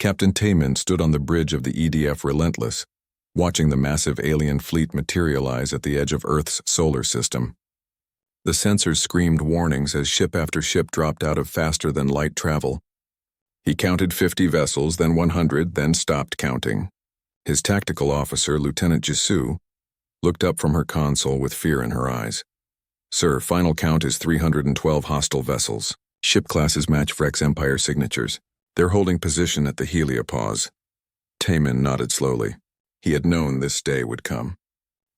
Captain Taman stood on the bridge of the EDF Relentless, watching the massive alien fleet materialize at the edge of Earth's solar system. The sensors screamed warnings as ship after ship dropped out of faster-than-light travel. He counted 50 vessels, then 100, then stopped counting. His tactical officer, Lieutenant Jisoo, looked up from her console with fear in her eyes. "Sir, final count is 312 hostile vessels. Ship classes match Vrex Empire signatures. They're holding position at the heliopause." Taman nodded slowly. He had known this day would come.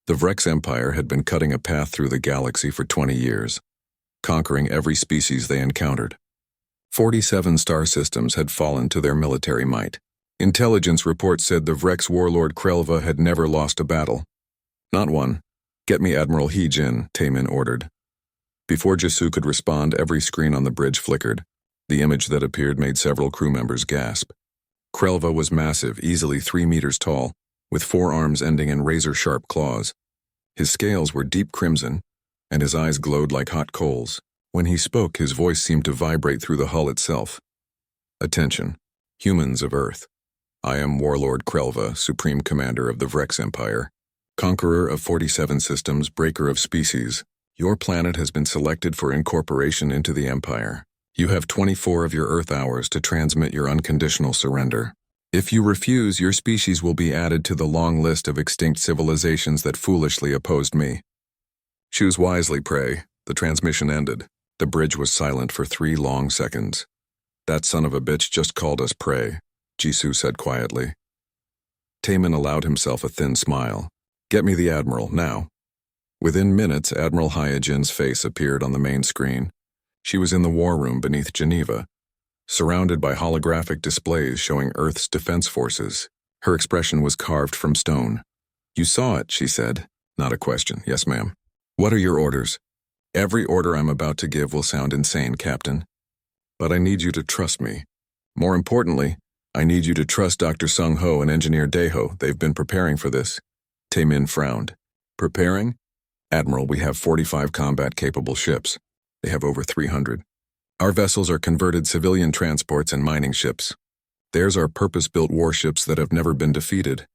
The Vrex Empire had been cutting a path through the galaxy for 20 years, conquering every species they encountered. 47 star systems had fallen to their military might. Intelligence reports said the Vrex warlord Krelva had never lost a battle. "Not one. Get me Admiral Heejin," Taman ordered. Before Jisoo could respond, every screen on the bridge flickered. The image that appeared made several crew members gasp. Krelva was massive, easily 3 meters tall, with 4 arms ending in razor-sharp claws. His scales were deep crimson, and his eyes glowed like hot coals. When he spoke, his voice seemed to vibrate through the hull itself. "Attention, humans of Earth. I am Warlord Krelva, Supreme Commander of the Vrex Empire, conqueror of 47 systems, breaker of species. Your planet has been selected for incorporation into the Empire. You have 24 of your Earth hours to transmit your unconditional surrender. If you refuse, your species will be added to the long list of extinct civilizations that foolishly opposed me. Choose wisely, Prey." The transmission ended. The bridge was silent for 3 long seconds. "That son of a bitch just called us prey," Jisoo said quietly. Taman allowed himself a thin smile. "Get me the Admiral, now." Within minutes, Admiral Hyojin's face appeared on the main screen. She was in the war room beneath Geneva, surrounded by holographic displays showing Earth's defense forces. Her expression was carved from stone. "You saw it," she said. "Not a question. Yes, ma'am." "What are your orders?" "Every order I'm about to give will sound insane, Captain. But I need you to trust me. More importantly, I need you to trust Dr. Sung-ho and Engineer Daeho. They've been preparing for this." Taemin frowned. "Preparing? Admiral, we have 45 combat-capable ships. They have over 300. Our vessels are converted civilian transports and mining ships. Theirs are purpose-built warships that have never been defeated.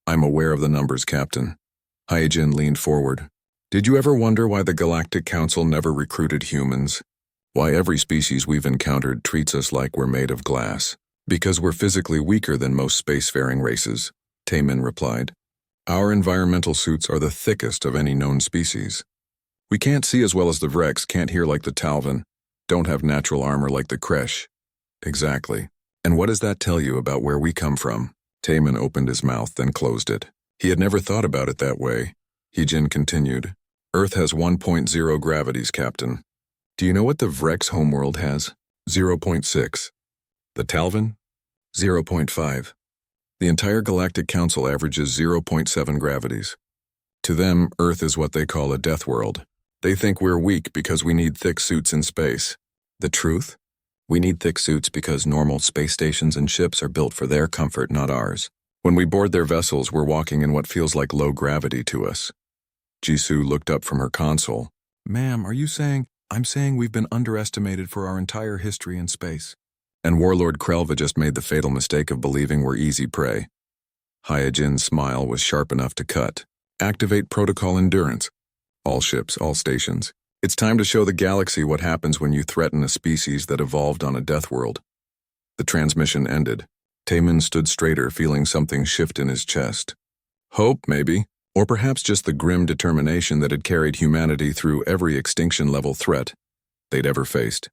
I'm aware of the numbers, Captain." Hyojin leaned forward. "Did you ever wonder why the Galactic Council never recruited humans? Why every species we've encountered treats us like we're made of glass? Because we're physically weaker than most spacefaring races," Taemin replied. "Our environmental suits are the thickest of any known species. We can't see as well as the Vrex, can't hear like the Talvin, don't have natural armor like the Kresh." "Exactly. And what does that tell you about where we come from?" Taemin opened his mouth, then closed it. He had never thought about it that way. Heejin continued. "Earth has 1.0 gravities, Captain. Do you know what the Vrex homeworld has? 0.6. The Talvin? 0.5. The entire Galactic Council averages 0.7 gravities. To them, Earth is what they call a death world. They think we're weak because we need thick suits in space. The truth? We need thick suits because normal space stations and ships are built for their comfort, not ours. When we board their vessels, we're walking in what feels like low gravity to us." Jisoo looked up from her console. "Ma'am, are you saying—" "I'm saying we've been underestimated for our entire history in space. And Warlord Krelva just made the fatal mistake of believing we're easy prey." Hyojin's smile was sharp enough to cut. "Activate Protocol Endurance. All ships, all stations. It's time to show the galaxy what happens when you threaten a species that evolved on a death world." The transmission ended. Taemin stood straighter, feeling something shift in his chest. Hope, maybe, or perhaps just the grim determination that had carried humanity through every extinction-level threat they'd ever faced.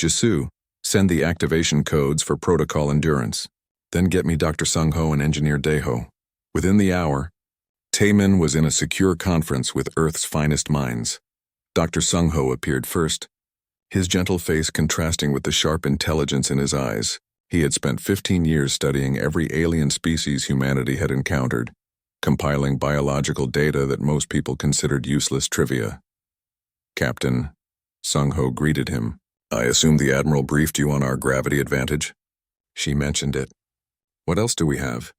"Jisoo, send the activation codes for Protocol Endurance. Then get me Dr. Sung-ho and Engineer Daeho." Within the hour, Taemin was in a secure conference with Earth's finest minds. Dr. Sung-ho appeared first, his gentle face contrasting with the sharp intelligence in his eyes. He had spent 15 years studying every alien species humanity had encountered, compiling biological data that most people considered useless trivia. "Captain," Sung-ho greeted him. "I assume the Admiral briefed you on our gravity advantage?" "She mentioned it." "What else do we have?"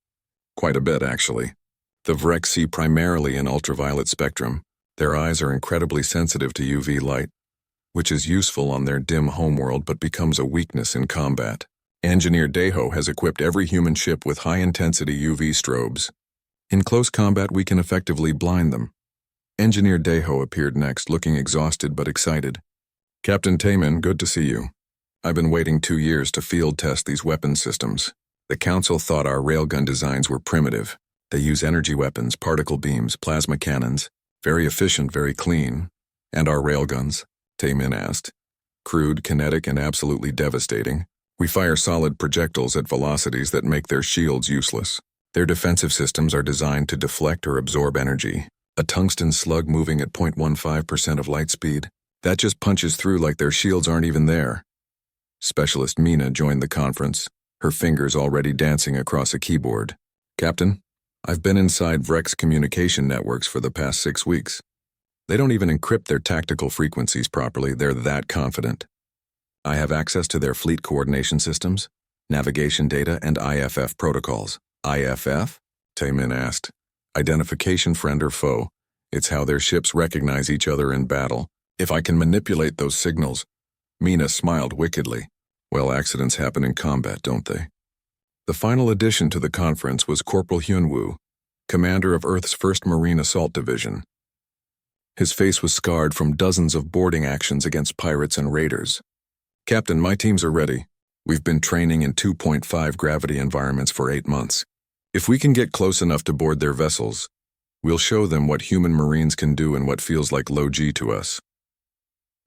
"Quite a bit, actually. The Vrex see primarily in ultraviolet spectrum. Their eyes are incredibly sensitive to UV light, which is useful on their dim homeworld but becomes a weakness in combat. Engineer Deho has equipped every human ship with high-intensity UV strobes. In close combat, we can effectively blind them. Engineer Deho appeared next, looking exhausted but excited. Captain Taman, good to see you. I've been waiting 2 years to field test these weapon systems. The Council thought our railgun designs were primitive. They use energy weapons, particle beams, plasma cannons. Very efficient, very clean. And our railguns? Taman asked. Crude, kinetic, and absolutely devastating. We fire solid projectiles at velocities that make their shields useless. Their defensive systems are designed to deflect or absorb energy. A tungsten slug moving at 0.15% of light speed. That just punches through like their shields aren't even there. Specialist Mina joined the conference, her fingers already dancing across a keyboard. Captain, I've been inside Vrex communication networks for the past 6 weeks. They don't even encrypt their tactical frequencies properly, they're that confident. I have access to their fleet coordination systems, navigation data, and IFF protocols. IFF? Taman asked. Identification friend or foe. It's how their ships recognize each other in battle. If I can manipulate those signals. Mina smiled wickedly. Well, accidents happen in combat, don't they? The final addition to the conference was Corporal Hyunwoo, commander of Earth's 1st Marine Assault Division. His face was scarred from dozens of boarding actions against pirates and raiders. Captain, my teams are ready. We've been training in 2.5 gravity environments for 8 months. If we can get close enough to board their vessels, we'll show them what human Marines can do in what feels like low G to us.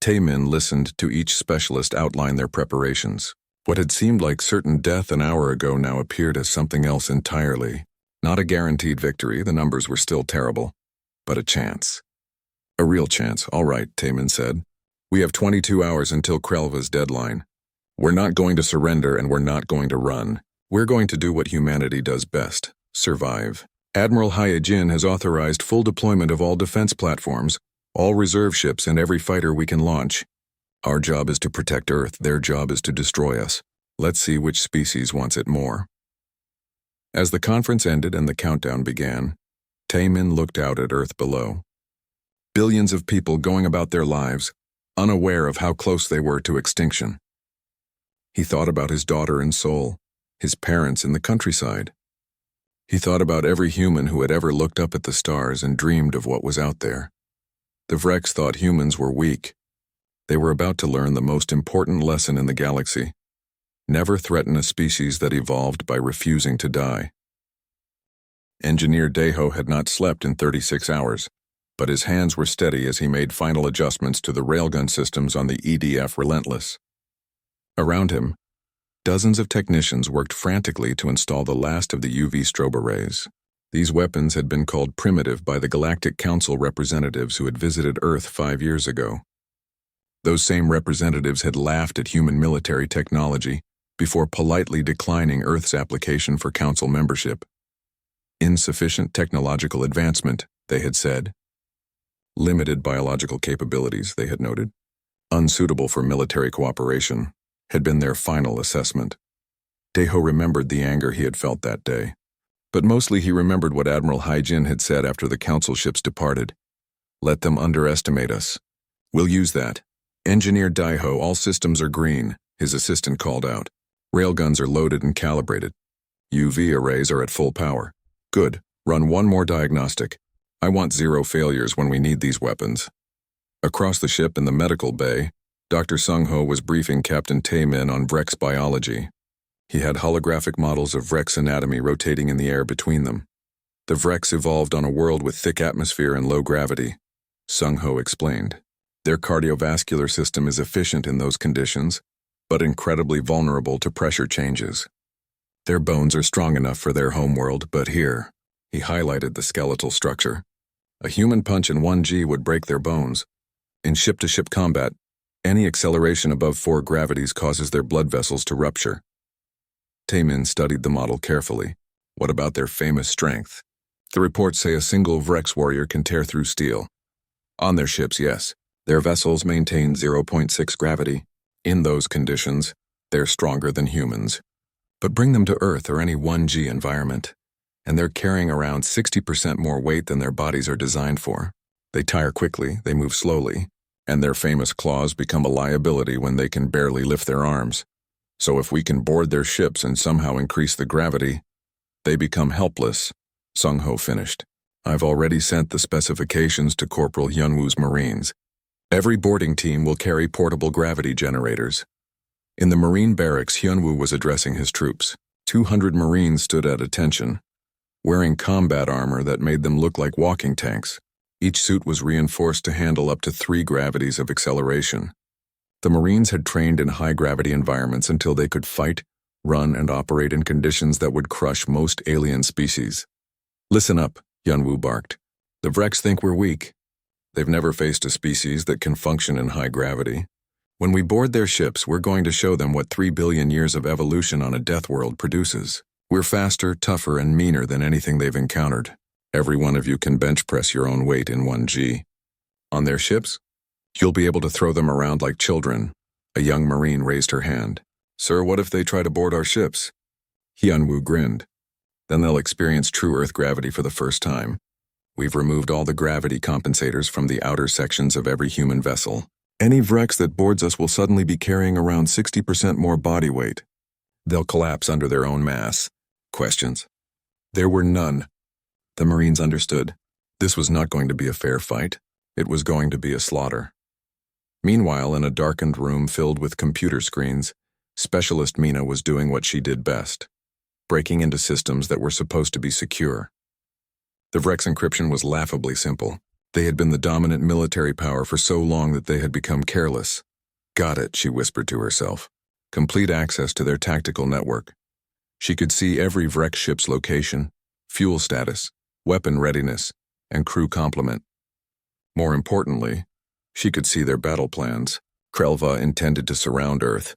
Taemin listened to each specialist outline their preparations. What had seemed like certain death an hour ago now appeared as something else entirely. Not a guaranteed victory, the numbers were still terrible, but a chance. A real chance, all right, Taemin said. We have 22 hours until Krelva's deadline. We're not going to surrender and we're not going to run. We're going to do what humanity does best, survive. Admiral Hyejin has authorized full deployment of all defense platforms, all reserve ships and every fighter we can launch. Our job is to protect Earth, their job is to destroy us. Let's see which species wants it more. As the conference ended and the countdown began, Taemin looked out at Earth below. Billions of people going about their lives, unaware of how close they were to extinction. He thought about his daughter in Seoul, his parents in the countryside. He thought about every human who had ever looked up at the stars and dreamed of what was out there. The Vrex thought humans were weak. They were about to learn the most important lesson in the galaxy. Never threaten a species that evolved by refusing to die. Engineer Deho had not slept in 36 hours, but his hands were steady as he made final adjustments to the railgun systems on the EDF Relentless. Around him, dozens of technicians worked frantically to install the last of the UV strobe arrays. These weapons had been called primitive by the Galactic Council representatives who had visited Earth 5 years ago. Those same representatives had laughed at human military technology before politely declining Earth's application for Council membership. Insufficient technological advancement, they had said. Limited biological capabilities, they had noted. Unsuitable for military cooperation, had been their final assessment. Deho remembered the anger he had felt that day. But mostly he remembered what Admiral Hyejin had said after the Council ships departed. Let them underestimate us. We'll use that. Engineer Deho, all systems are green, his assistant called out. Railguns are loaded and calibrated. UV arrays are at full power. Good. Run one more diagnostic. I want 0 failures when we need these weapons. Across the ship in the medical bay, Dr. Sung-ho was briefing Captain Taemin on Vrex biology. He had holographic models of Vrex anatomy rotating in the air between them. The Vrex evolved on a world with thick atmosphere and low gravity, Sung-ho explained. Their cardiovascular system is efficient in those conditions, but incredibly vulnerable to pressure changes. Their bones are strong enough for their homeworld, but here, he highlighted the skeletal structure. A human punch in 1G would break their bones. In ship-to-ship combat, any acceleration above 4 gravities causes their blood vessels to rupture. Taemin studied the model carefully. What about their famous strength? The reports say a single Vrex warrior can tear through steel. On their ships, yes. Their vessels maintain 0.6 gravity. In those conditions, they're stronger than humans. But bring them to Earth or any 1G environment, and they're carrying around 60% more weight than their bodies are designed for. They tire quickly, they move slowly, and their famous claws become a liability when they can barely lift their arms. So if we can board their ships and somehow increase the gravity, they become helpless, Sung-ho finished. I've already sent the specifications to Corporal Hyunwoo's Marines. Every boarding team will carry portable gravity generators. In the Marine barracks, Hyunwoo was addressing his troops. 200 Marines stood at attention, wearing combat armor that made them look like walking tanks. Each suit was reinforced to handle up to 3 gravities of acceleration. The Marines had trained in high-gravity environments until they could fight, run, and operate in conditions that would crush most alien species. Listen up, Hyunwoo barked. The Vreks think we're weak. They've never faced a species that can function in high gravity. When we board their ships, we're going to show them what 3 billion years of evolution on a death world produces. We're faster, tougher, and meaner than anything they've encountered. Every one of you can bench press your own weight in 1G. On their ships, you'll be able to throw them around like children. A young Marine raised her hand. Sir, what if they try to board our ships? Hyunwoo grinned. Then they'll experience true Earth gravity for the first time. We've removed all the gravity compensators from the outer sections of every human vessel. Any Vreks that boards us will suddenly be carrying around 60% more body weight. They'll collapse under their own mass. Questions? There were none. The Marines understood. This was not going to be a fair fight. It was going to be a slaughter. Meanwhile, in a darkened room filled with computer screens, Specialist Mina was doing what she did best, breaking into systems that were supposed to be secure. The Vreks' encryption was laughably simple. They had been the dominant military power for so long that they had become careless. Got it, she whispered to herself. Complete access to their tactical network. She could see every Vrek ship's location, fuel status, weapon readiness, and crew complement. More importantly, she could see their battle plans. Krelva intended to surround Earth,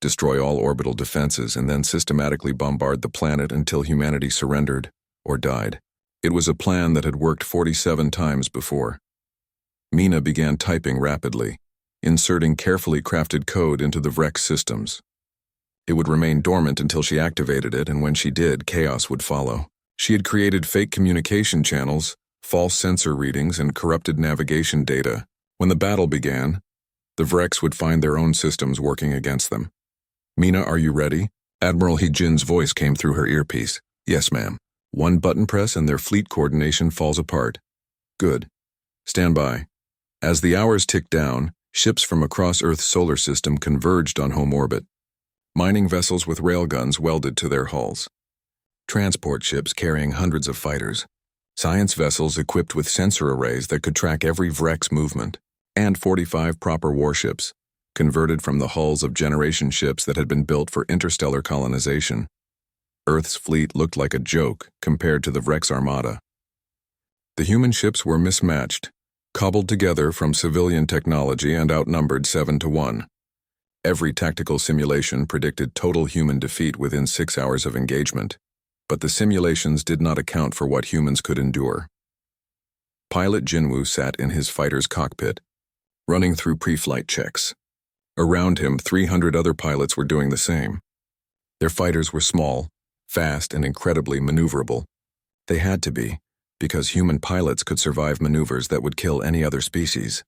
destroy all orbital defenses, and then systematically bombard the planet until humanity surrendered or died. It was a plan that had worked 47 times before. Mina began typing rapidly, inserting carefully crafted code into the Vrek systems. It would remain dormant until she activated it, and when she did, chaos would follow. She had created fake communication channels, false sensor readings, and corrupted navigation data. When the battle began, the Vreks would find their own systems working against them. Mina, are you ready? Admiral Hee-jin's voice came through her earpiece. Yes, ma'am. One button press and their fleet coordination falls apart. Good. Stand by. As the hours ticked down, ships from across Earth's solar system converged on home orbit. Mining vessels with railguns welded to their hulls. Transport ships carrying hundreds of fighters. Science vessels equipped with sensor arrays that could track every Vrek's movement. And 45 proper warships, converted from the hulls of generation ships that had been built for interstellar colonization. Earth's fleet looked like a joke compared to the Vrek's armada. The human ships were mismatched, cobbled together from civilian technology and outnumbered 7-1. Every tactical simulation predicted total human defeat within 6 hours of engagement, but the simulations did not account for what humans could endure. Pilot Jinwoo sat in his fighter's cockpit, running through pre-flight checks. Around him, 300 other pilots were doing the same. Their fighters were small, fast, and incredibly maneuverable. They had to be, because human pilots could survive maneuvers that would kill any other species.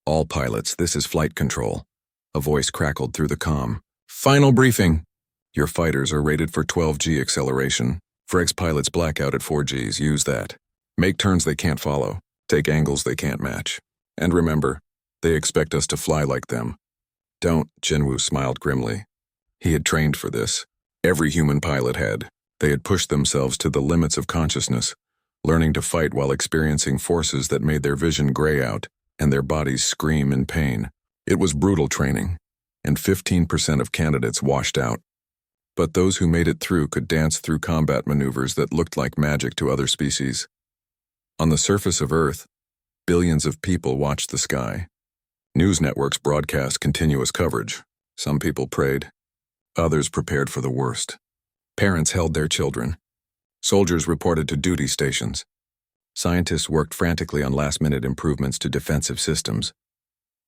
All pilots, this is flight control. A voice crackled through the comm. Final briefing. Your fighters are rated for 12G acceleration. Vrek's pilots black out at 4Gs. Use that. Make turns they can't follow. Take angles they can't match. And remember, they expect us to fly like them. Don't, Jinwoo smiled grimly. He had trained for this. Every human pilot had. They had pushed themselves to the limits of consciousness, learning to fight while experiencing forces that made their vision gray out and their bodies scream in pain. It was brutal training, and 15% of candidates washed out. But those who made it through could dance through combat maneuvers that looked like magic to other species. On the surface of Earth, billions of people watched the sky. News networks broadcast continuous coverage. Some people prayed. Others prepared for the worst. Parents held their children. Soldiers reported to duty stations. Scientists worked frantically on last-minute improvements to defensive systems.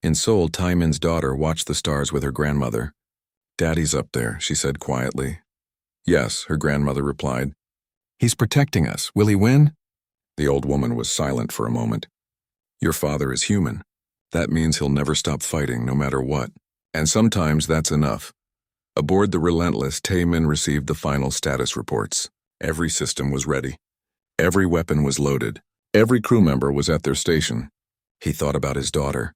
In Seoul, Taemin's daughter watched the stars with her grandmother. Daddy's up there, she said quietly. Yes, her grandmother replied. He's protecting us. Will he win? The old woman was silent for a moment. Your father is human. That means he'll never stop fighting, no matter what. And sometimes that's enough. Aboard the Relentless, Taemin received the final status reports. Every system was ready. Every weapon was loaded. Every crew member was at their station. He thought about his daughter,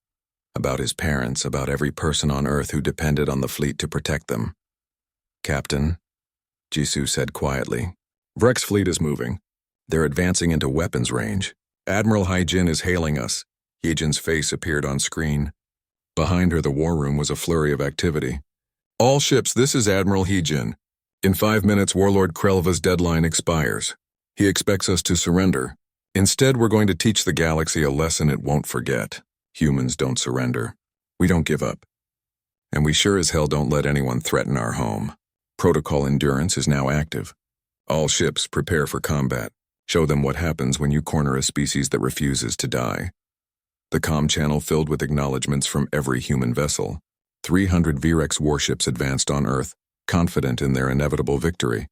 about his parents, about every person on Earth who depended on the fleet to protect them. "Captain," Jisoo said quietly, "Vrex fleet is moving. They're advancing into weapons range. Admiral Hyjin is hailing us." Hyjin's face appeared on screen. Behind her, the war room was a flurry of activity. "All ships, this is Admiral Hyjin. In 5 minutes, Warlord Krelva's deadline expires. He expects us to surrender. Instead, we're going to teach the galaxy a lesson it won't forget. Humans don't surrender. We don't give up. And we sure as hell don't let anyone threaten our home. Protocol Endurance is now active. All ships, prepare for combat. Show them what happens when you corner a species that refuses to die." The comm channel filled with acknowledgments from every human vessel. 300 Virex warships advanced on Earth, confident in their inevitable victory.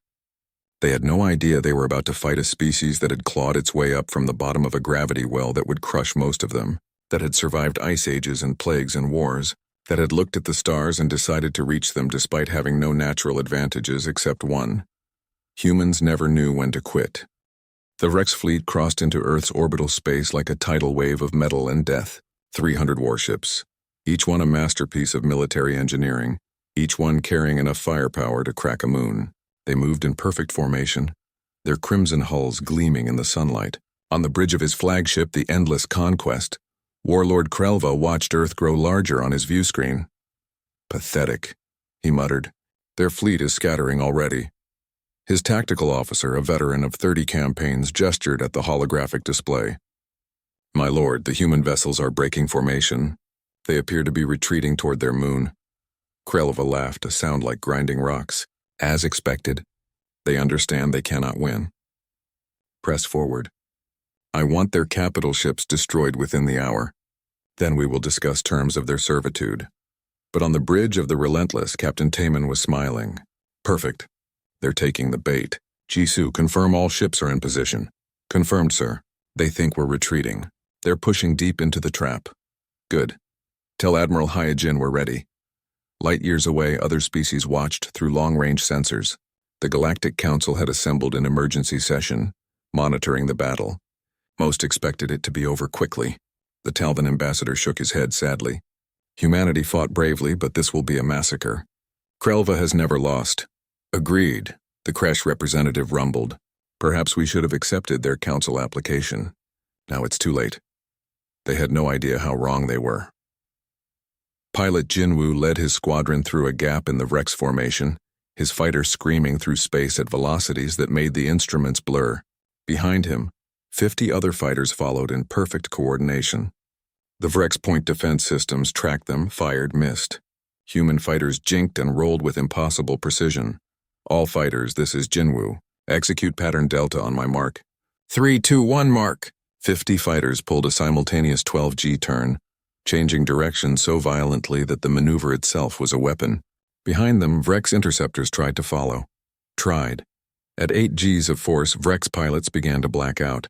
They had no idea they were about to fight a species that had clawed its way up from the bottom of a gravity well that would crush most of them, that had survived ice ages and plagues and wars, that had looked at the stars and decided to reach them despite having no natural advantages except one. Humans never knew when to quit. The Rex fleet crossed into Earth's orbital space like a tidal wave of metal and death. 300 warships, each one a masterpiece of military engineering, each one carrying enough firepower to crack a moon. They moved in perfect formation, their crimson hulls gleaming in the sunlight. On the bridge of his flagship, the Endless Conquest, Warlord Krelva watched Earth grow larger on his view screen. "Pathetic," he muttered. "Their fleet is scattering already." His tactical officer, a veteran of 30 campaigns, gestured at the holographic display. "My lord, the human vessels are breaking formation. They appear to be retreating toward their moon." Krelva laughed, a sound like grinding rocks. "As expected. They understand they cannot win. Press forward. I want their capital ships destroyed within the hour. Then we will discuss terms of their servitude." But on the bridge of the Relentless, Captain Taemin was smiling. "Perfect. They're taking the bait. Jisoo, confirm all ships are in position." "Confirmed, sir. They think we're retreating. They're pushing deep into the trap." "Good. Tell Admiral Hyjin we're ready." Light years away, other species watched through long-range sensors. The Galactic Council had assembled an emergency session, monitoring the battle. Most expected it to be over quickly. The Talvin ambassador shook his head sadly. "Humanity fought bravely, but this will be a massacre. Krelva has never lost." "Agreed," the Kresh representative rumbled. "Perhaps we should have accepted their council application. Now it's too late." They had no idea how wrong they were. Pilot Jinwoo led his squadron through a gap in the Rex formation, his fighter screaming through space at velocities that made the instruments blur. Behind him, 50 other fighters followed in perfect coordination. The Vrex point defense systems tracked them, fired, missed. Human fighters jinked and rolled with impossible precision. "All fighters, this is Jinwoo. Execute pattern Delta on my mark." 3, 2, 1 mark. 50 fighters pulled a simultaneous 12G turn, changing direction so violently that the maneuver itself was a weapon. Behind them, Vrex interceptors tried to follow. At 8 Gs of force, Vrex pilots began to black out.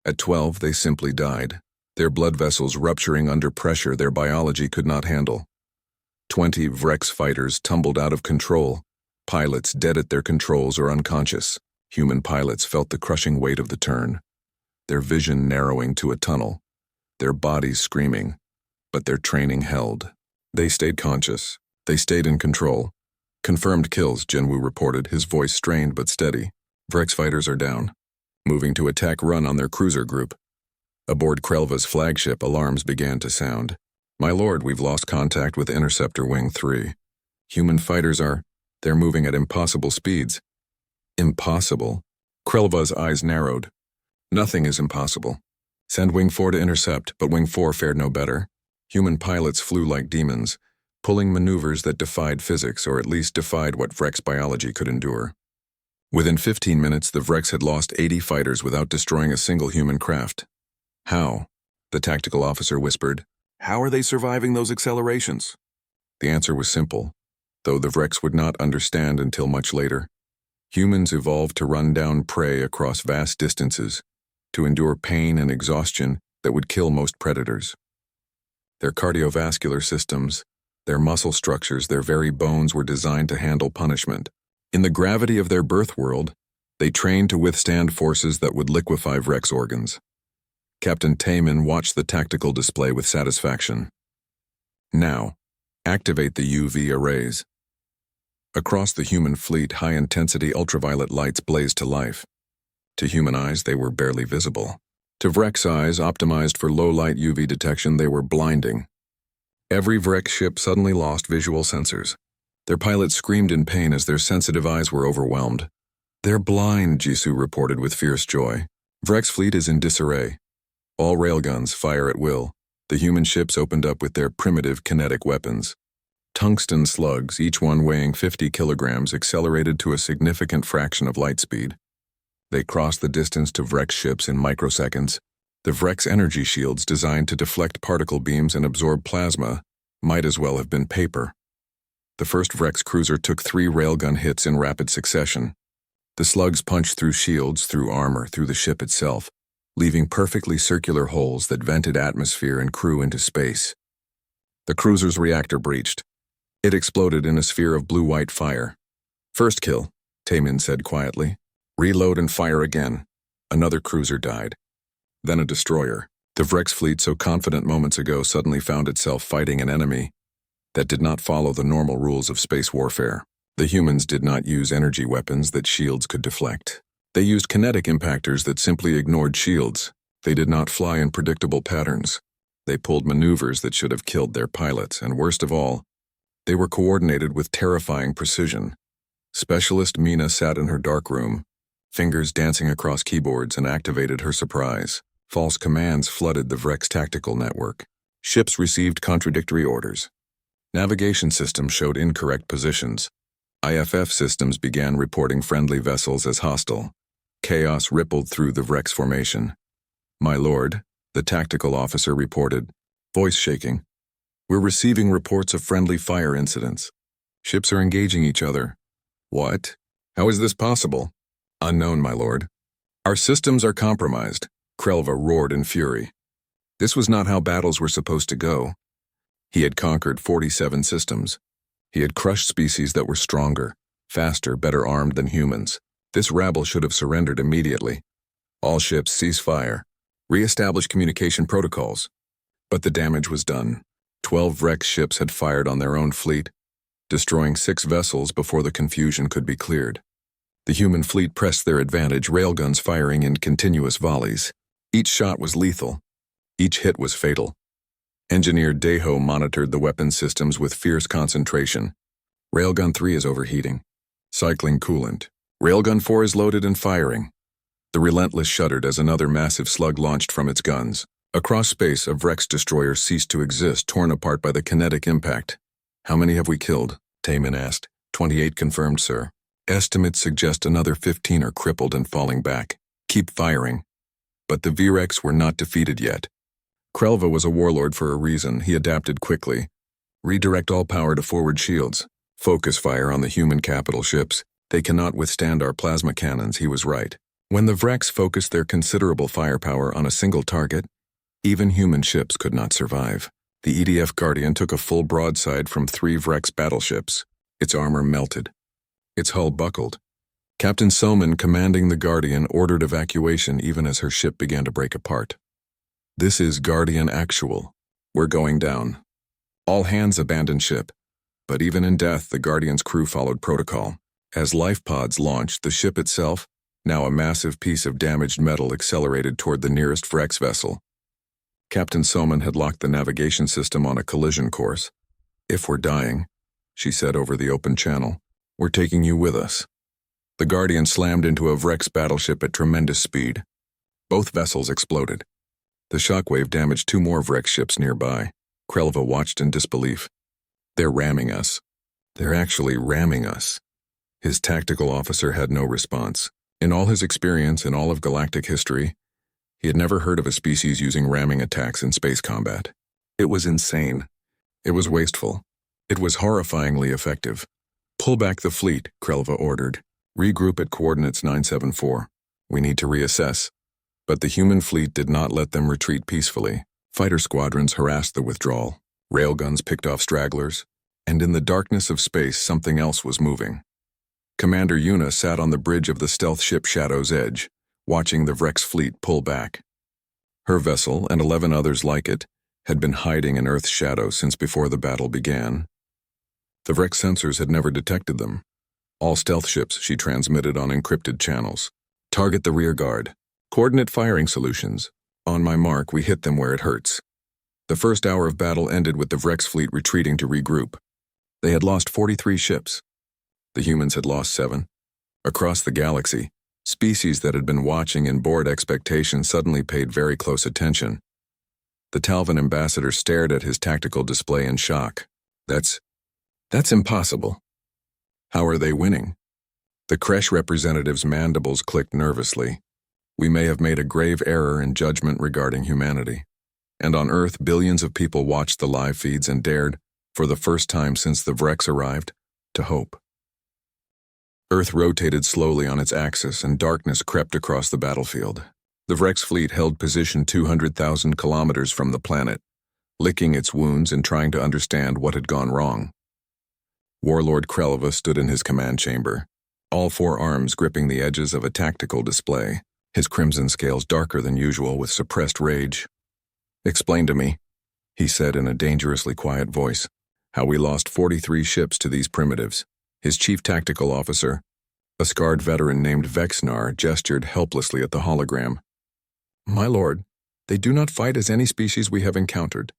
At 12, they simply died, their blood vessels rupturing under pressure their biology could not handle. 20 Vrex fighters tumbled out of control, pilots dead at their controls or unconscious. Human pilots felt the crushing weight of the turn, their vision narrowing to a tunnel, their bodies screaming. But their training held. They stayed conscious. They stayed in control. "Confirmed kills," Jinwoo reported, his voice strained but steady. "Vrex fighters are down. Moving to attack run on their cruiser group." Aboard Krelva's flagship, alarms began to sound. "My lord, we've lost contact with Interceptor Wing 3. Human fighters they're moving at impossible speeds." "Impossible?" Krelva's eyes narrowed. "Nothing is impossible. Send Wing 4 to intercept," but Wing 4 fared no better. Human pilots flew like demons, pulling maneuvers that defied physics, or at least defied what Vrex biology could endure. Within 15 minutes, the Vrex had lost 80 fighters without destroying a single human craft. "How?" the tactical officer whispered. "How are they surviving those accelerations?" The answer was simple, though the Vrex would not understand until much later. Humans evolved to run down prey across vast distances, to endure pain and exhaustion that would kill most predators. Their cardiovascular systems, Their muscle structures, their very bones were designed to handle punishment. In the gravity of their birth world, they trained to withstand forces that would liquefy Vrex organs. Captain Taman watched the tactical display with satisfaction. Now, activate the UV arrays. Across the human fleet, high-intensity ultraviolet lights blazed to life. To human eyes, they were barely visible. To Vrex eyes, optimized for low-light UV detection, they were blinding. Every Vrex ship suddenly lost visual sensors. Their pilots screamed in pain as their sensitive eyes were overwhelmed. "They're blind," Jisoo reported with fierce joy. "Vrex fleet is in disarray. All railguns fire at will." The human ships opened up with their primitive kinetic weapons. Tungsten slugs, each one weighing 50 kilograms, accelerated to a significant fraction of light speed. They crossed the distance to Vrex ships in microseconds. The Vrex energy shields, designed to deflect particle beams and absorb plasma, might as well have been paper. The first Vrex cruiser took 3 railgun hits in rapid succession. The slugs punched through shields, through armor, through the ship itself, leaving perfectly circular holes that vented atmosphere and crew into space. The cruiser's reactor breached. It exploded in a sphere of blue-white fire. "First kill," Taman said quietly. "Reload and fire again." Another cruiser died. Then a destroyer. The Vrex fleet, so confident moments ago, suddenly found itself fighting an enemy that did not follow the normal rules of space warfare. The humans did not use energy weapons that shields could deflect. They used kinetic impactors that simply ignored shields. They did not fly in predictable patterns. They pulled maneuvers that should have killed their pilots, and worst of all, they were coordinated with terrifying precision. Specialist Mina sat in her dark room, fingers dancing across keyboards, and activated her surprise. False commands flooded the Vrex tactical network. Ships received contradictory orders. Navigation systems showed incorrect positions. IFF systems began reporting friendly vessels as hostile. Chaos rippled through the Vrex formation. "My lord," the tactical officer reported, voice shaking. "We're receiving reports of friendly fire incidents. Ships are engaging each other." "What? How is this possible?" "Unknown, my lord." "Our systems are compromised," Krelva roared in fury. This was not how battles were supposed to go. He had conquered 47 systems. He had crushed species that were stronger, faster, better armed than humans. This rabble should have surrendered immediately. "All ships cease fire. Re-establish communication protocols." But the damage was done. 12 Vrex ships had fired on their own fleet, destroying 6 vessels before the confusion could be cleared. The human fleet pressed their advantage, railguns firing in continuous volleys. Each shot was lethal. Each hit was fatal. Engineer Deho monitored the weapon systems with fierce concentration. "Railgun 3 is overheating. Cycling coolant. Railgun 4 is loaded and firing." The Relentless shuddered as another massive slug launched from its guns. Across space, a Vrex destroyer ceased to exist, torn apart by the kinetic impact. "How many have we killed?" Taman asked. 28 confirmed, sir. Estimates suggest another 15 are crippled and falling back. Keep firing." But the Vrex were not defeated yet. Krelva was a warlord for a reason. He adapted quickly. "Redirect all power to forward shields. Focus fire on the human capital ships. They cannot withstand our plasma cannons." He was right. When the Vrex focused their considerable firepower on a single target, even human ships could not survive. The EDF Guardian took a full broadside from 3 Vrex battleships. Its armor melted. Its hull buckled. Captain Soman, commanding the Guardian, ordered evacuation even as her ship began to break apart. "This is Guardian Actual. We're going down." All hands abandoned ship. But even in death, the Guardian's crew followed protocol. As life pods launched, the ship itself, now a massive piece of damaged metal, accelerated toward the nearest Vrex vessel. Captain Soman had locked the navigation system on a collision course. "If we're dying," she said over the open channel, "we're taking you with us." The Guardian slammed into a Vrex battleship at tremendous speed. Both vessels exploded. The shockwave damaged 2 more Vrex ships nearby. Krelva watched in disbelief. "They're ramming us. They're actually ramming us." His tactical officer had no response. In all his experience in all of galactic history, he had never heard of a species using ramming attacks in space combat. It was insane. It was wasteful. It was horrifyingly effective. "Pull back the fleet," Krelva ordered. "Regroup at coordinates 974. We need to reassess." But the human fleet did not let them retreat peacefully. Fighter squadrons harassed the withdrawal. Railguns picked off stragglers. And in the darkness of space, something else was moving. Commander Yuna sat on the bridge of the stealth ship Shadow's Edge, watching the Vrex fleet pull back. Her vessel, and 11 others like it, had been hiding in Earth's shadow since before the battle began. The Vrex sensors had never detected them. All stealth ships she transmitted on encrypted channels. Target the rear guard. Coordinate firing solutions. On my mark, we hit them where it hurts. The first hour of battle ended with the Vrex fleet retreating to regroup. They had lost 43 ships. The humans had lost 7. Across the galaxy, species that had been watching in bored expectation suddenly paid very close attention. The Talvin ambassador stared at his tactical display in shock. That's impossible. How are they winning? The Kresh representative's mandibles clicked nervously. We may have made a grave error in judgment regarding humanity. And on Earth, billions of people watched the live feeds and dared, for the first time since the Vrex arrived, to hope. Earth rotated slowly on its axis and darkness crept across the battlefield. The Vrex fleet held position 200,000 kilometers from the planet, licking its wounds and trying to understand what had gone wrong. Warlord Krelva stood in his command chamber, all 4 arms gripping the edges of a tactical display, his crimson scales darker than usual with suppressed rage. "Explain to me," he said in a dangerously quiet voice, "how we lost 43 ships to these primitives." His chief tactical officer, a scarred veteran named Vexnar, gestured helplessly at the hologram. "My lord, they do not fight as any species we have encountered.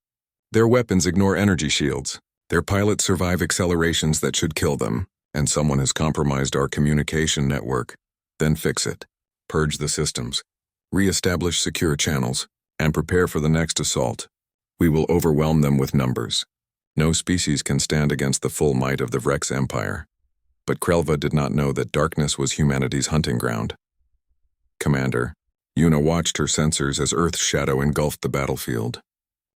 Their weapons ignore energy shields. Their pilots survive accelerations that should kill them, and someone has compromised our communication network. Then fix it. Purge the systems. Re-establish secure channels, and prepare for the next assault. We will overwhelm them with numbers. No species can stand against the full might of the Vrex Empire." But Krelva did not know that darkness was humanity's hunting ground. "Commander," Yuna watched her sensors as Earth's shadow engulfed the battlefield.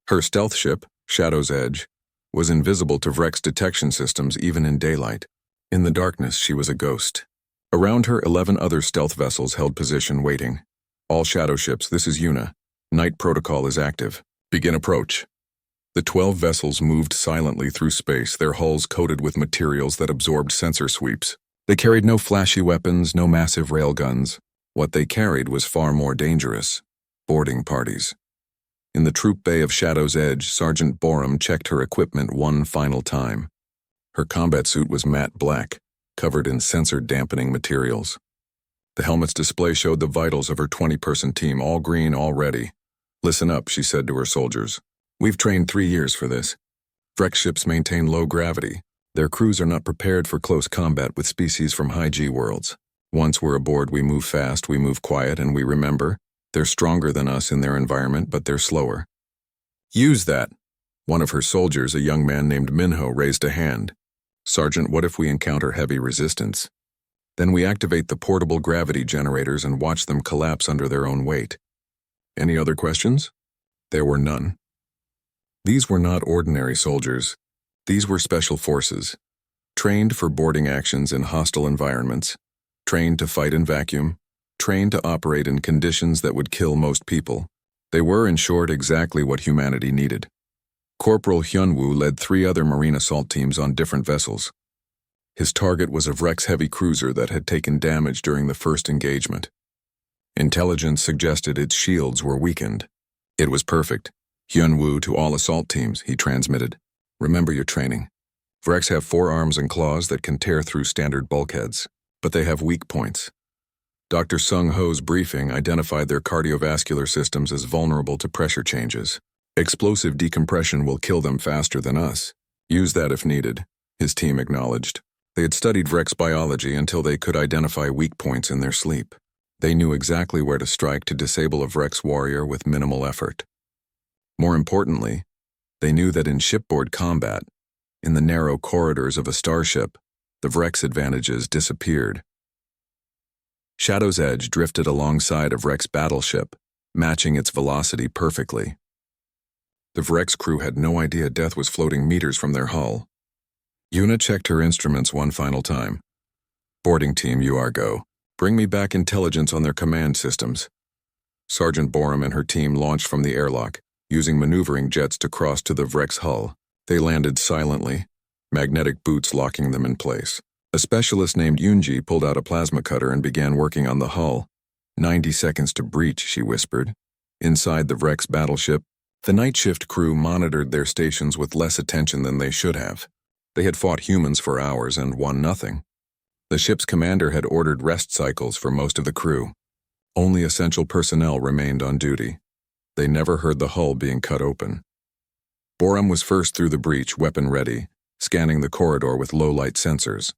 Her stealth ship, Shadow's Edge, was invisible to Vrex detection systems even in daylight. In the darkness, she was a ghost. Around her, 11 other stealth vessels held position waiting. "All shadow ships, this is Yuna. Night protocol is active. Begin approach." The 12 vessels moved silently through space, their hulls coated with materials that absorbed sensor sweeps. They carried no flashy weapons, no massive railguns. What they carried was far more dangerous: boarding parties. In the troop bay of Shadow's Edge, Sergeant Borum checked her equipment one final time. Her combat suit was matte black, covered in sensor-dampening materials. The helmet's display showed the vitals of her 20-person team, all green, all ready. "Listen up," she said to her soldiers. "We've trained 3 years for this. Vrex ships maintain low gravity. Their crews are not prepared for close combat with species from high-G worlds. Once we're aboard, we move fast, we move quiet, and we remember, they're stronger than us in their environment, but they're slower." "Use that." One of her soldiers, a young man named Minho, raised a hand. "Sergeant, what if we encounter heavy resistance? Then we activate the portable gravity generators and watch them collapse under their own weight." Any other questions? There were none. These were not ordinary soldiers. These were special forces, trained for boarding actions in hostile environments, trained to fight in vacuum, trained to operate in conditions that would kill most people. They were, in short, exactly what humanity needed. Corporal Hyunwoo led 3 other marine assault teams on different vessels. His target was a Vrex heavy cruiser that had taken damage during the first engagement. Intelligence suggested its shields were weakened. It was perfect. "Hyunwoo to all assault teams," he transmitted. "Remember your training. Vrex have 4 arms and claws that can tear through standard bulkheads, but they have weak points. Dr. Sung Ho's briefing identified their cardiovascular systems as vulnerable to pressure changes. Explosive decompression will kill them faster than us. Use that if needed," his team acknowledged. They had studied Vrex biology until they could identify weak points in their sleep. They knew exactly where to strike to disable a Vrex warrior with minimal effort. More importantly, they knew that in shipboard combat, in the narrow corridors of a starship, the Vrex advantages disappeared. Shadow's Edge drifted alongside a Vrex battleship, matching its velocity perfectly. The Vrex crew had no idea death was floating meters from their hull. Yuna checked her instruments one final time. "Boarding team, you are go. Bring me back intelligence on their command systems." Sergeant Borum and her team launched from the airlock, using maneuvering jets to cross to the Vrex hull. They landed silently, magnetic boots locking them in place. A specialist named Yunji pulled out a plasma cutter and began working on the hull. 90 seconds to breach, she whispered. Inside the Vrex battleship, the night shift crew monitored their stations with less attention than they should have. They had fought humans for hours and won nothing. The ship's commander had ordered rest cycles for most of the crew. Only essential personnel remained on duty. They never heard the hull being cut open. Borum was first through the breach, weapon ready, scanning the corridor with low-light sensors.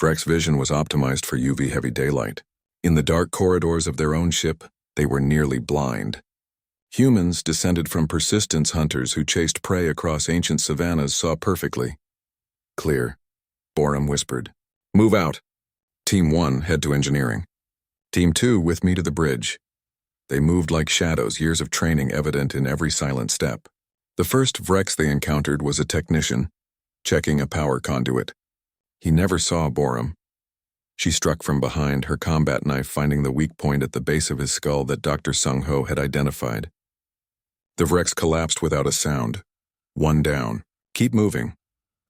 Vrex vision was optimized for UV-heavy daylight. In the dark corridors of their own ship, they were nearly blind. Humans, descended from persistence hunters who chased prey across ancient savannas, saw perfectly. Clear, Borum whispered. Move out. Team 1, head to engineering. Team 2, with me to the bridge. They moved like shadows, years of training evident in every silent step. The first Vrex they encountered was a technician, checking a power conduit. He never saw Borum. She struck from behind, her combat knife finding the weak point at the base of his skull that Dr. Sung-ho had identified. The Vrex collapsed without a sound. One down. Keep moving.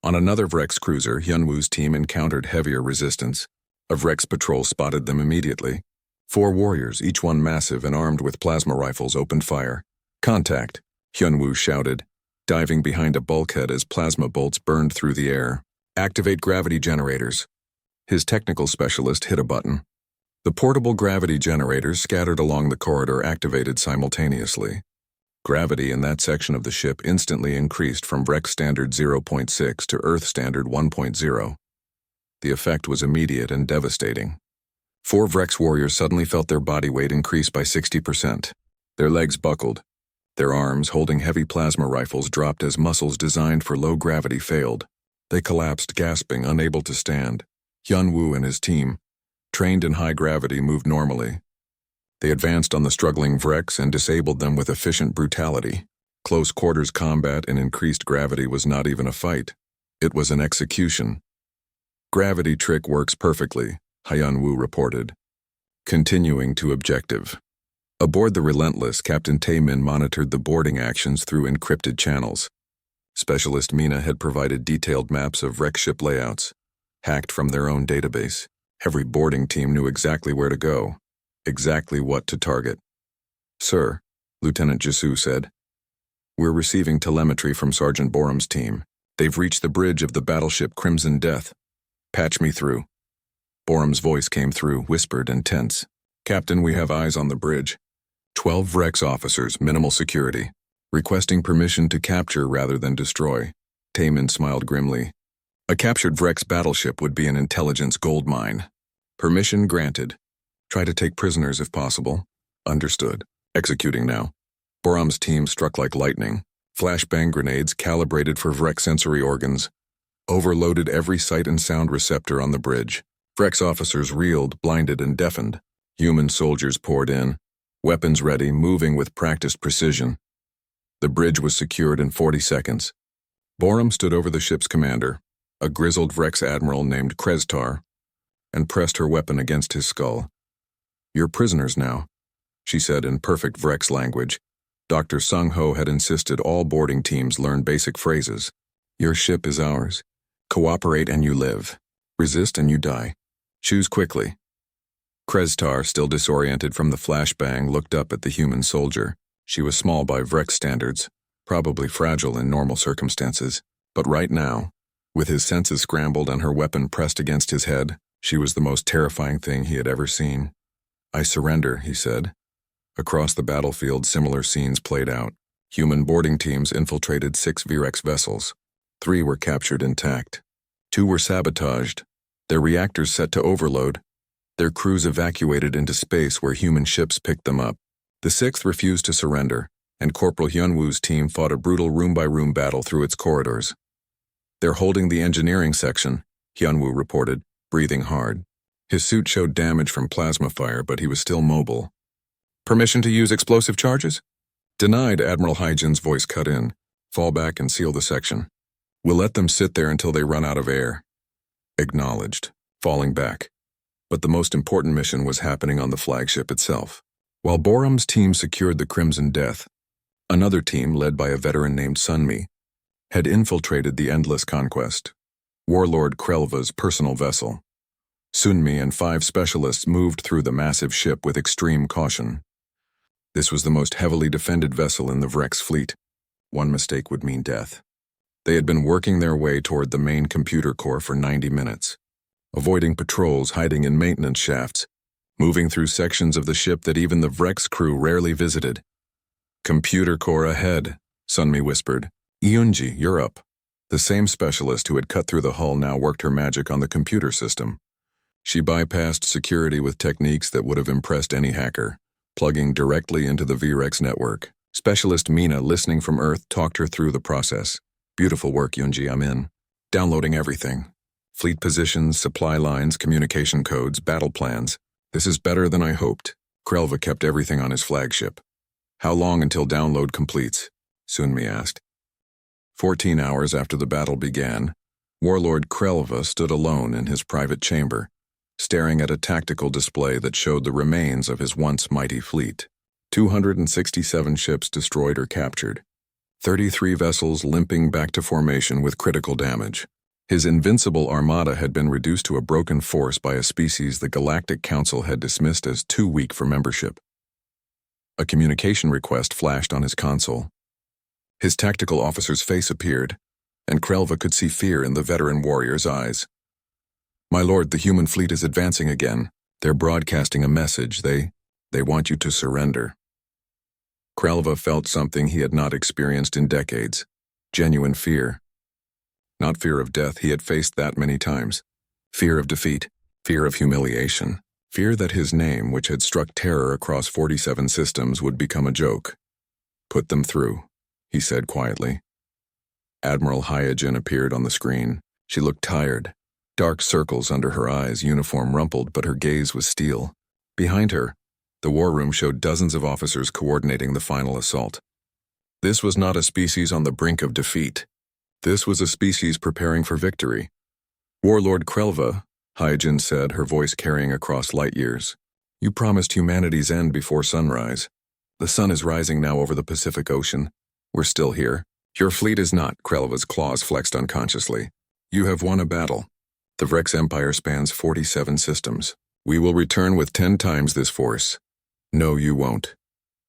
On another Vrex cruiser, Hyunwoo's team encountered heavier resistance. A Vrex patrol spotted them immediately. 4 warriors, each one massive and armed with plasma rifles, opened fire. Contact, Hyunwoo shouted, diving behind a bulkhead as plasma bolts burned through the air. Activate gravity generators. His technical specialist hit a button. The portable gravity generators scattered along the corridor activated simultaneously. Gravity in that section of the ship instantly increased from Vrex standard 0.6 to Earth standard 1.0. The effect was immediate and devastating. 4 Vrex warriors suddenly felt their body weight increase by 60%. Their legs buckled. Their arms, holding heavy plasma rifles, dropped as muscles designed for low gravity failed. They collapsed, gasping, unable to stand. Hyunwoo and his team, trained in high gravity, moved normally. They advanced on the struggling Vrex and disabled them with efficient brutality. Close quarters combat in increased gravity was not even a fight. It was an execution. Gravity trick works perfectly, Hyunwoo reported. Continuing to objective. Aboard the Relentless, Captain Taemin monitored the boarding actions through encrypted channels. Specialist Mina had provided detailed maps of Vrex ship layouts, hacked from their own database. Every boarding team knew exactly where to go, exactly what to target. Sir, Lieutenant Jisoo said, we're receiving telemetry from Sergeant Borum's team. They've reached the bridge of the battleship Crimson Death. Patch me through. Borum's voice came through, whispered and tense. Captain, we have eyes on the bridge. 12 Vrex officers, minimal security. Requesting permission to capture rather than destroy. Taemin smiled grimly. A captured Vrex battleship would be an intelligence goldmine. Permission granted. Try to take prisoners if possible. Understood. Executing now. Borum's team struck like lightning. Flashbang grenades calibrated for Vrex sensory organs. Overloaded every sight and sound receptor on the bridge. Vrex officers reeled, blinded and deafened. Human soldiers poured in. Weapons ready, moving with practiced precision. The bridge was secured in 40 seconds. Borum stood over the ship's commander, a grizzled Vrex admiral named Krestar, and pressed her weapon against his skull. You're prisoners now, she said in perfect Vrex language. Dr. Sung-ho had insisted all boarding teams learn basic phrases. Your ship is ours. Cooperate and you live. Resist and you die. Choose quickly. Krestar, still disoriented from the flashbang, looked up at the human soldier. She was small by Vrex standards, probably fragile in normal circumstances. But right now, with his senses scrambled and her weapon pressed against his head, she was the most terrifying thing he had ever seen. I surrender, he said. Across the battlefield, similar scenes played out. Human boarding teams infiltrated 6 Vrex vessels. 3 were captured intact. 2 were sabotaged, their reactors set to overload. Their crews evacuated into space where human ships picked them up. The 6th refused to surrender, and Corporal Hyunwoo's team fought a brutal room-by-room battle through its corridors. They're holding the engineering section, Hyunwoo reported, breathing hard. His suit showed damage from plasma fire, but he was still mobile. Permission to use explosive charges? Denied, Admiral Hyjin's voice cut in. Fall back and seal the section. We'll let them sit there until they run out of air. Acknowledged, falling back. But the most important mission was happening on the flagship itself. While Borum's team secured the Crimson Death, another team, led by a veteran named Sunmi, had infiltrated the Endless Conquest. Warlord Krelva's personal vessel. Sunmi and 5 specialists moved through the massive ship with extreme caution. This was the most heavily defended vessel in the Vrex fleet. One mistake would mean death. They had been working their way toward the main computer core for 90 minutes, avoiding patrols, hiding in maintenance shafts, moving through sections of the ship that even the Vrex crew rarely visited. "Computer core ahead," Sunmi whispered. "Eunji, you're up." The same specialist who had cut through the hull now worked her magic on the computer system. She bypassed security with techniques that would have impressed any hacker, plugging directly into the VREX network. Specialist Mina, listening from Earth, talked her through the process. "Beautiful work, Eunji, I'm in. Downloading everything. Fleet positions, supply lines, communication codes, battle plans. This is better than I hoped." Krelva kept everything on his flagship. "How long until download completes?" Sunmi asked. 14 hours after the battle began, Warlord Krelva stood alone in his private chamber, staring at a tactical display that showed the remains of his once mighty fleet. 267 ships destroyed or captured. 33 vessels limping back to formation with critical damage. His invincible armada had been reduced to a broken force by a species the Galactic Council had dismissed as too weak for membership. A communication request flashed on his console. His tactical officer's face appeared, and Krelva could see fear in the veteran warrior's eyes. "My lord, the human fleet is advancing again. They're broadcasting a message. They want you to surrender." Krelva felt something he had not experienced in decades. Genuine fear. Not fear of death, he had faced that many times. Fear of defeat. Fear of humiliation. Fear that his name, which had struck terror across 47 systems, would become a joke. "Put them through," he said quietly. Admiral Hyojin appeared on the screen. She looked tired. Dark circles under her eyes, uniform rumpled, but her gaze was steel. Behind her, the war room showed dozens of officers coordinating the final assault. This was not a species on the brink of defeat. This was a species preparing for victory. "Warlord Krelva," Hyojin said, her voice carrying across light years. "You promised humanity's end before sunrise. The sun is rising now over the Pacific Ocean. We're still here. Your fleet is not," Krelva's claws flexed unconsciously. "You have won a battle. The Vrex Empire spans 47 systems. We will return with 10 times this force." "No, you won't."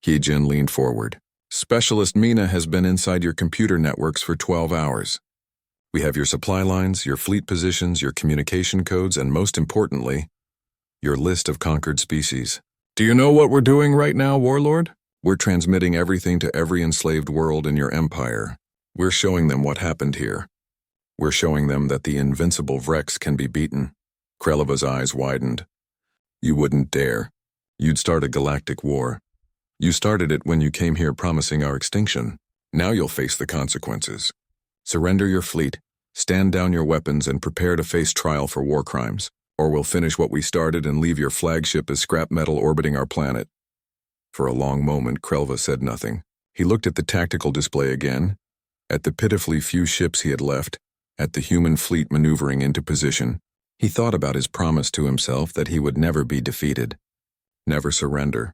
Hyojin leaned forward. "Specialist Mina has been inside your computer networks for 12 hours. We have your supply lines, your fleet positions, your communication codes, and most importantly, your list of conquered species. Do you know what we're doing right now, Warlord? We're transmitting everything to every enslaved world in your empire. We're showing them what happened here. We're showing them that the invincible Vrex can be beaten." Krelva's eyes widened. "You wouldn't dare. You'd start a galactic war. You started it when you came here promising our extinction. Now you'll face the consequences. Surrender your fleet, stand down your weapons, and prepare to face trial for war crimes, or we'll finish what we started and leave your flagship as scrap metal orbiting our planet." For a long moment, Krelva said nothing. He looked at the tactical display again, at the pitifully few ships he had left, at the human fleet maneuvering into position. He thought about his promise to himself that he would never be defeated, never surrender.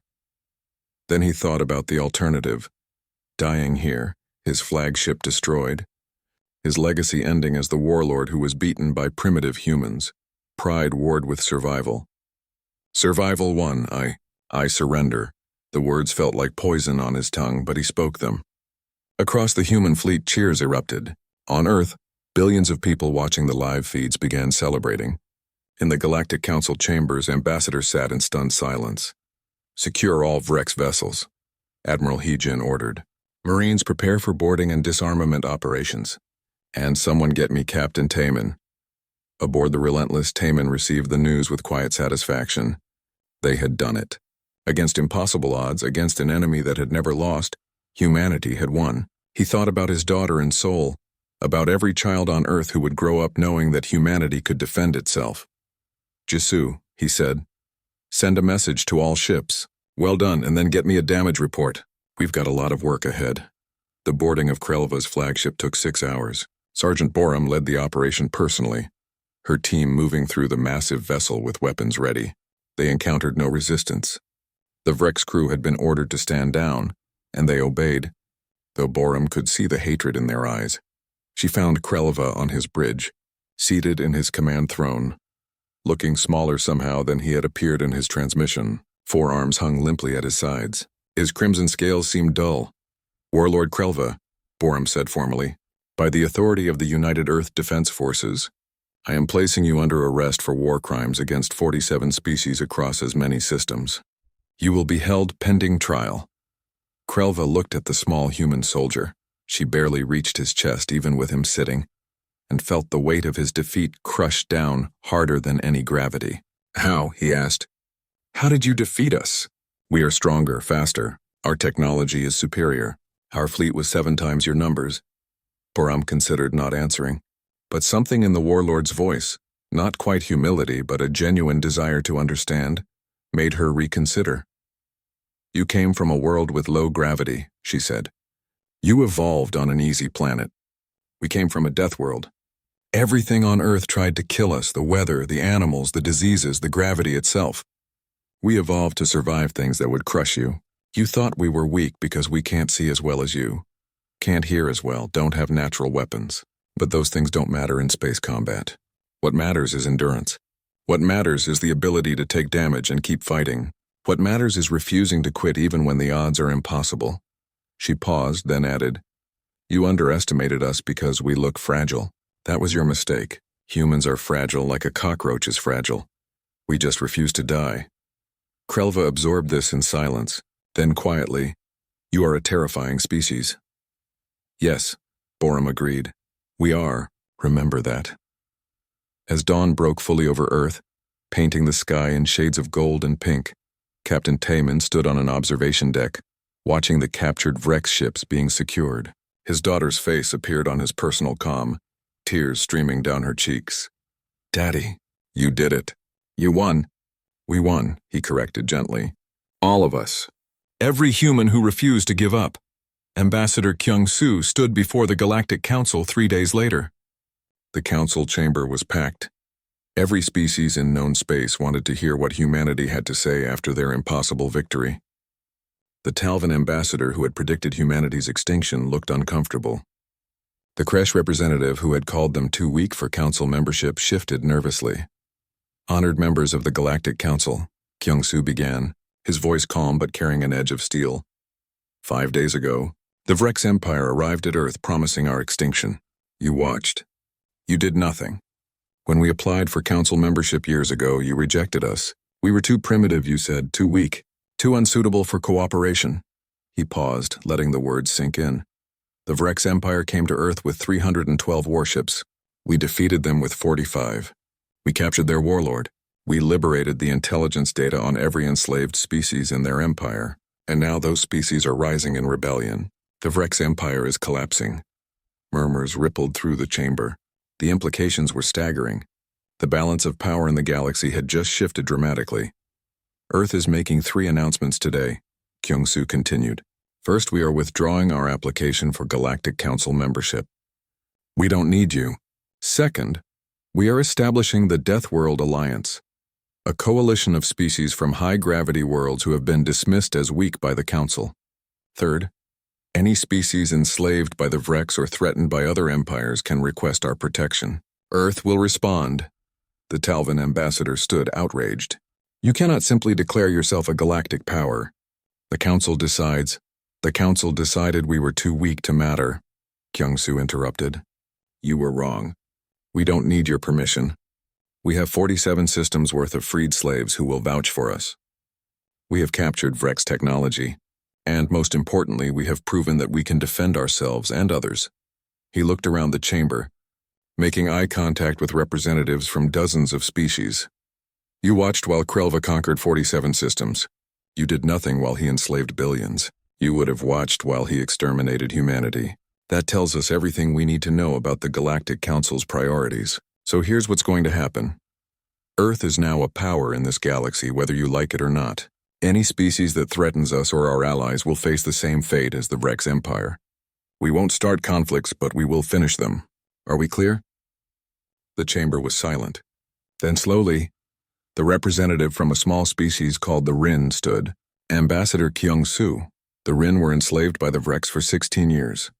Then he thought about the alternative, dying here, his flagship destroyed, his legacy ending as the warlord who was beaten by primitive humans, pride warred with survival. "Survival won, I surrender." The words felt like poison on his tongue, but he spoke them. Across the human fleet, cheers erupted. On Earth, billions of people watching the live feeds began celebrating. In the Galactic Council chambers, ambassadors sat in stunned silence. "Secure all Vrex vessels," Admiral Hyojin ordered. "Marines, prepare for boarding and disarmament operations. And someone get me Captain Taman." Aboard the Relentless, Taman received the news with quiet satisfaction. They had done it. Against impossible odds, against an enemy that had never lost, humanity had won. He thought about his daughter and soul, about every child on Earth who would grow up knowing that humanity could defend itself. "Jisoo," he said, "send a message to all ships. Well done, and then get me a damage report. We've got a lot of work ahead." The boarding of Krelva's flagship took 6 hours. Sergeant Borum led the operation personally, her team moving through the massive vessel with weapons ready. They encountered no resistance. The Vrex crew had been ordered to stand down, and they obeyed, though Borum could see the hatred in their eyes. She found Krelva on his bridge, seated in his command throne, looking smaller somehow than he had appeared in his transmission. Forearms hung limply at his sides. His crimson scales seemed dull. "Warlord Krelva," Borum said formally, "by the authority of the United Earth Defense Forces, I am placing you under arrest for war crimes against 47 species across as many systems. You will be held pending trial." Krelva looked at the small human soldier. She barely reached his chest even with him sitting, and felt the weight of his defeat crush down harder than any gravity. "How?" he asked. "How did you defeat us?" "We are stronger, faster. Our technology is superior. Our fleet was 7 times your numbers." Borum considered not answering, but something in the warlord's voice, not quite humility but a genuine desire to understand, made her reconsider. "You came from a world with low gravity," she said. "You evolved on an easy planet. We came from a death world. Everything on Earth tried to kill us, the weather, the animals, the diseases, the gravity itself. We evolved to survive things that would crush you. You thought we were weak because we can't see as well as you, can't hear as well, don't have natural weapons. But those things don't matter in space combat. What matters is endurance. What matters is the ability to take damage and keep fighting. What matters is refusing to quit even when the odds are impossible." She paused, then added, "You underestimated us because we look fragile. That was your mistake. Humans are fragile like a cockroach is fragile. We just refuse to die." Krelva absorbed this in silence, then quietly, "You are a terrifying species." "Yes," Borum agreed. "We are. Remember that." As dawn broke fully over Earth, painting the sky in shades of gold and pink, Captain Taman stood on an observation deck, watching the captured Vrex ships being secured. His daughter's face appeared on his personal comm, tears streaming down her cheeks. "Daddy, you did it. You won." "We won," he corrected gently. "All of us. Every human who refused to give up." Ambassador Kyung-Soo stood before the Galactic Council 3 days later. The council chamber was packed. Every species in known space wanted to hear what humanity had to say after their impossible victory. The Talvan ambassador who had predicted humanity's extinction looked uncomfortable. The Kresh representative who had called them too weak for council membership shifted nervously. "Honored members of the Galactic Council," Kyung-Soo began, his voice calm but carrying an edge of steel. 5 days ago, the Vrex Empire arrived at Earth promising our extinction. You watched. You did nothing. When we applied for council membership years ago, you rejected us. We were too primitive, you said, too weak, too unsuitable for cooperation. He paused, letting the words sink in. The Vrex Empire came to Earth with 312 warships. We defeated them with 45. We captured their warlord. We liberated the intelligence data on every enslaved species in their empire. And now those species are rising in rebellion. The Vrex Empire is collapsing. Murmurs rippled through the chamber. The implications were staggering. The balance of power in the galaxy had just shifted dramatically. Earth is making 3 announcements today, Kyung-Soo continued. First, we are withdrawing our application for Galactic Council membership. We don't need you. Second, we are establishing the Death World Alliance, a coalition of species from high-gravity worlds who have been dismissed as weak by the Council. Third, any species enslaved by the Vrex or threatened by other empires can request our protection. Earth will respond. The Talvan ambassador stood outraged. You cannot simply declare yourself a galactic power. The Council decides. The Council decided we were too weak to matter. Kyung-Soo interrupted. You were wrong. We don't need your permission. We have 47 systems worth of freed slaves who will vouch for us. We have captured Vrex technology, and most importantly, we have proven that we can defend ourselves and others. He looked around the chamber, making eye contact with representatives from dozens of species. You watched while Krelva conquered 47 systems. You did nothing while he enslaved billions. You would have watched while he exterminated humanity. That tells us everything we need to know about the Galactic Council's priorities. So here's what's going to happen. Earth is now a power in this galaxy, whether you like it or not. Any species that threatens us or our allies will face the same fate as the Vrex Empire. We won't start conflicts, but we will finish them. Are we clear? The chamber was silent. Then slowly, the representative from a small species called the Rin stood. Ambassador Kyung-Soo. The Rin were enslaved by the Vrex for 16 years.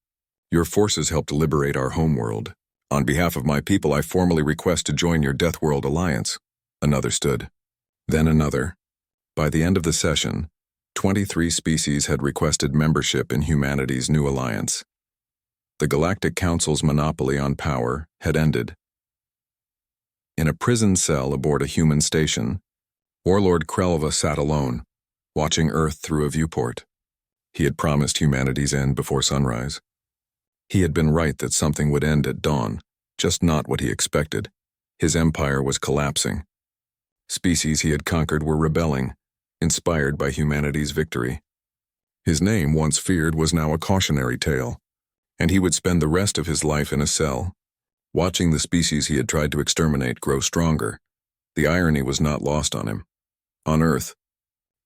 Your forces helped liberate our homeworld. On behalf of my people, I formally request to join your Death World Alliance. Another stood. Then another. By the end of the session, 23 species had requested membership in humanity's new alliance. The Galactic Council's monopoly on power had ended. In a prison cell aboard a human station, Warlord Krelva sat alone, watching Earth through a viewport. He had promised humanity's end before sunrise. He had been right that something would end at dawn, just not what he expected. His empire was collapsing. Species he had conquered were rebelling, inspired by humanity's victory. His name, once feared, was now a cautionary tale, and he would spend the rest of his life in a cell, watching the species he had tried to exterminate grow stronger. The irony was not lost on him. On Earth,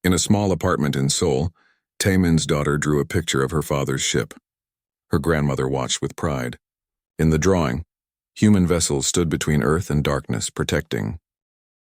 in a small apartment in Seoul, Taemin's daughter drew a picture of her father's ship. Her grandmother watched with pride. In the drawing, human vessels stood between Earth and darkness, protecting